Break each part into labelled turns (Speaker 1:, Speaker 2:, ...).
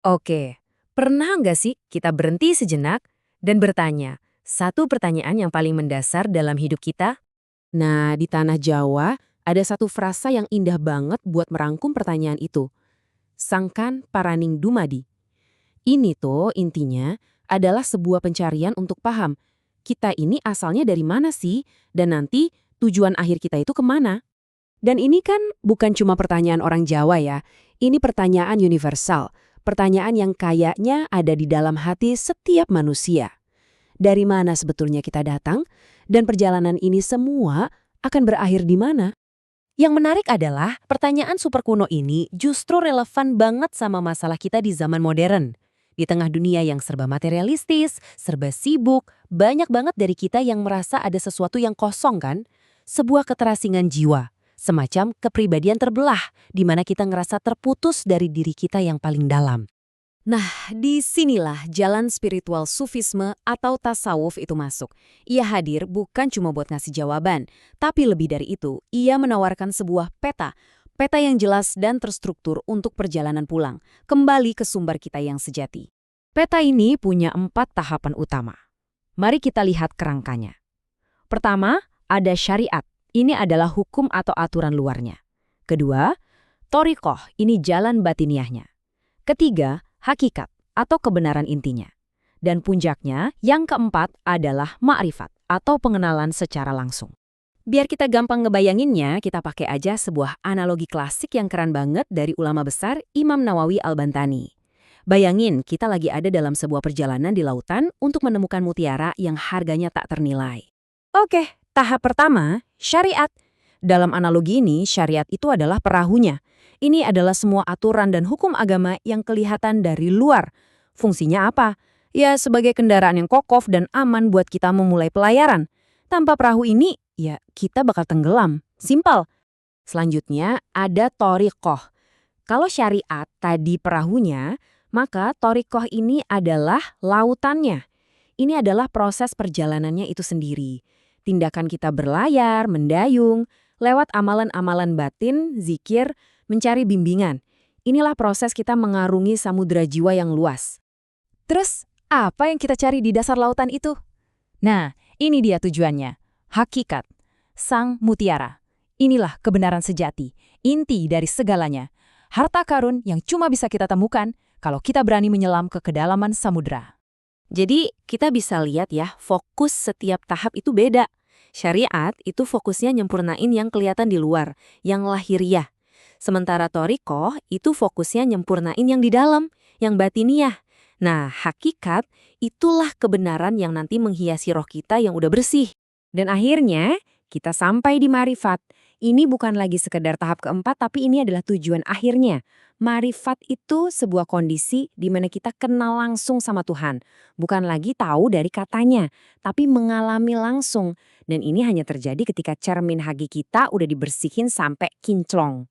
Speaker 1: Oke, pernah nggak sih kita berhenti sejenak dan bertanya, satu pertanyaan yang paling mendasar dalam hidup kita?
Speaker 2: Nah, di tanah Jawa ada satu frasa yang indah banget buat merangkum pertanyaan itu. Sangkan paraning dumadi. Ini tuh intinya adalah sebuah pencarian untuk paham. Kita ini asalnya dari mana sih? Dan nanti tujuan akhir kita itu kemana? Dan ini kan bukan cuma pertanyaan orang Jawa ya. Ini pertanyaan universal. Pertanyaan yang kayaknya ada di dalam hati setiap manusia. Dari mana sebetulnya kita datang? Dan perjalanan ini semua akan berakhir di mana?
Speaker 1: Yang menarik adalah pertanyaan super kuno ini justru relevan banget sama masalah kita di zaman modern. Di tengah dunia yang serba materialistis, serba sibuk, banyak banget dari kita yang merasa ada sesuatu yang kosong kan? Sebuah keterasingan jiwa, semacam kepribadian terbelah, di mana kita ngerasa terputus dari diri kita yang paling dalam. Nah, disinilah jalan spiritual sufisme atau tasawuf itu masuk. Ia hadir bukan cuma buat ngasih jawaban, tapi lebih dari itu, ia menawarkan sebuah peta. Peta yang jelas dan terstruktur untuk perjalanan pulang, kembali ke sumber kita yang sejati. Peta ini punya 4 tahapan utama. Mari kita lihat kerangkanya. Pertama, ada syariat. Ini adalah hukum atau aturan luarnya. Kedua, thoriqoh. Ini jalan batiniahnya. Ketiga, hakikat atau kebenaran intinya. Dan puncaknya, yang keempat adalah ma'rifat atau pengenalan secara langsung. Biar kita gampang ngebayanginnya, kita pakai aja sebuah analogi klasik yang keren banget dari ulama besar Imam Nawawi Al-Bantani. Bayangin, kita lagi ada dalam sebuah perjalanan di lautan untuk menemukan mutiara yang harganya tak ternilai. Oke, tahap pertama, syariat. Dalam analogi ini, syariat itu adalah perahunya. Ini adalah semua aturan dan hukum agama yang kelihatan dari luar. Fungsinya apa? Ya, sebagai kendaraan yang kokoh dan aman buat kita memulai pelayaran. Tanpa perahu ini, ya kita bakal tenggelam. Simpel. Selanjutnya, ada thoriqoh. Kalau syariat tadi perahunya, maka thoriqoh ini adalah lautannya. Ini adalah proses perjalanannya itu sendiri. Tindakan kita berlayar, mendayung, lewat amalan-amalan batin, zikir, mencari bimbingan. Inilah proses kita mengarungi samudera jiwa yang luas. Terus, apa yang kita cari di dasar lautan itu? Nah, ini dia tujuannya. Hakikat. Sang mutiara. Inilah kebenaran sejati, inti dari segalanya. Harta karun yang cuma bisa kita temukan kalau kita berani menyelam ke kedalaman samudera. Jadi, kita bisa lihat ya, fokus setiap tahap itu beda. Syariat itu fokusnya nyempurnain yang kelihatan di luar, yang lahiriah. Sementara thoriqoh itu fokusnya nyempurnain yang di dalam, yang batiniah. Nah, hakikat itulah kebenaran yang nanti menghiasi roh kita yang udah bersih. Dan akhirnya, kita sampai di marifat. Ini bukan lagi sekedar tahap keempat, tapi ini adalah tujuan akhirnya. Marifat itu sebuah kondisi di mana kita kenal langsung sama Tuhan. Bukan lagi tahu dari katanya, tapi mengalami langsung. Dan ini hanya terjadi ketika cermin hagi kita udah dibersihin sampai kinclong.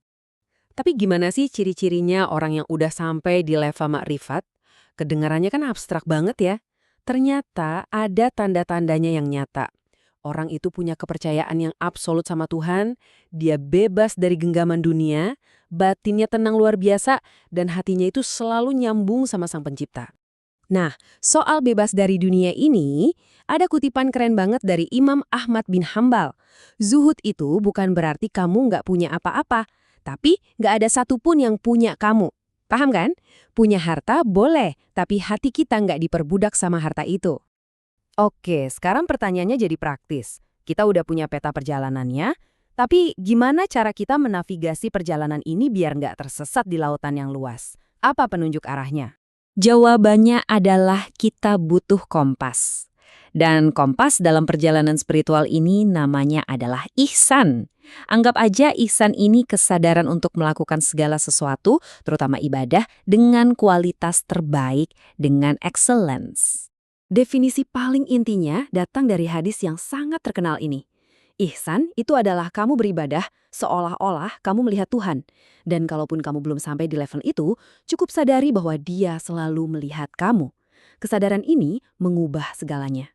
Speaker 2: Tapi gimana sih ciri-cirinya orang yang udah sampai di level makrifat? Kedengarannya kan abstrak banget ya. Ternyata ada tanda-tandanya yang nyata. Orang itu punya kepercayaan yang absolut sama Tuhan, dia bebas dari genggaman dunia, batinnya tenang luar biasa, dan hatinya itu selalu nyambung sama Sang Pencipta. Nah, soal bebas dari dunia ini, ada kutipan keren banget dari Imam Ahmad bin Hambal. Zuhud itu bukan berarti kamu nggak punya apa-apa, tapi nggak ada satupun yang punya kamu. Paham kan? Punya harta boleh, tapi hati kita nggak diperbudak sama harta itu. Oke, sekarang pertanyaannya jadi praktis. Kita udah punya peta perjalanannya, tapi gimana cara kita menavigasi perjalanan ini biar nggak tersesat di lautan yang luas? Apa penunjuk arahnya? Jawabannya adalah kita butuh kompas. Dan kompas dalam perjalanan spiritual ini namanya adalah ihsan. Anggap aja ihsan ini kesadaran untuk melakukan segala sesuatu, terutama ibadah, dengan kualitas terbaik, dengan excellence. Definisi paling intinya datang dari hadis yang sangat terkenal ini. Ihsan itu adalah kamu beribadah seolah-olah kamu melihat Tuhan. Dan kalaupun kamu belum sampai di level itu, cukup sadari bahwa Dia selalu melihat kamu. Kesadaran ini mengubah segalanya.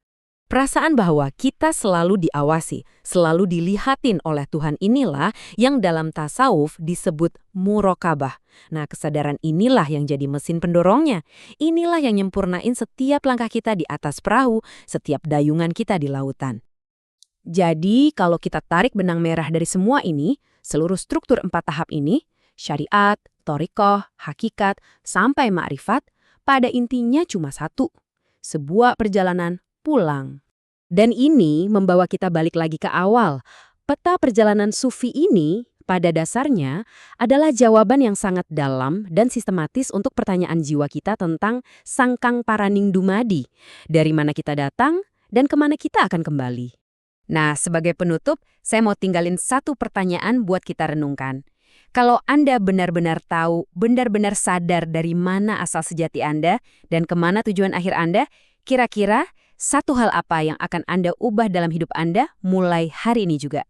Speaker 2: Perasaan bahwa kita selalu diawasi, selalu dilihatin oleh Tuhan inilah yang dalam tasawuf disebut murokabah. Nah, kesadaran inilah yang jadi mesin pendorongnya. Inilah yang nyempurnain setiap langkah kita di atas perahu, setiap dayungan kita di lautan. Jadi, kalau kita tarik benang merah dari semua ini, seluruh struktur 4 tahap ini, syariat, thoriqoh, hakikat, sampai ma'rifat, pada intinya cuma satu, sebuah perjalanan pulang. Dan ini membawa kita balik lagi ke awal. Peta perjalanan sufi ini pada dasarnya adalah jawaban yang sangat dalam dan sistematis untuk pertanyaan jiwa kita tentang sangkang paraning dumadi, dari mana kita datang dan kemana kita akan kembali. Nah, sebagai penutup, saya mau tinggalin satu pertanyaan buat kita renungkan. Kalau Anda benar-benar tahu, benar-benar sadar dari mana asal sejati Anda dan kemana tujuan akhir Anda, kira-kira satu hal apa yang akan Anda ubah dalam hidup Anda mulai hari ini juga?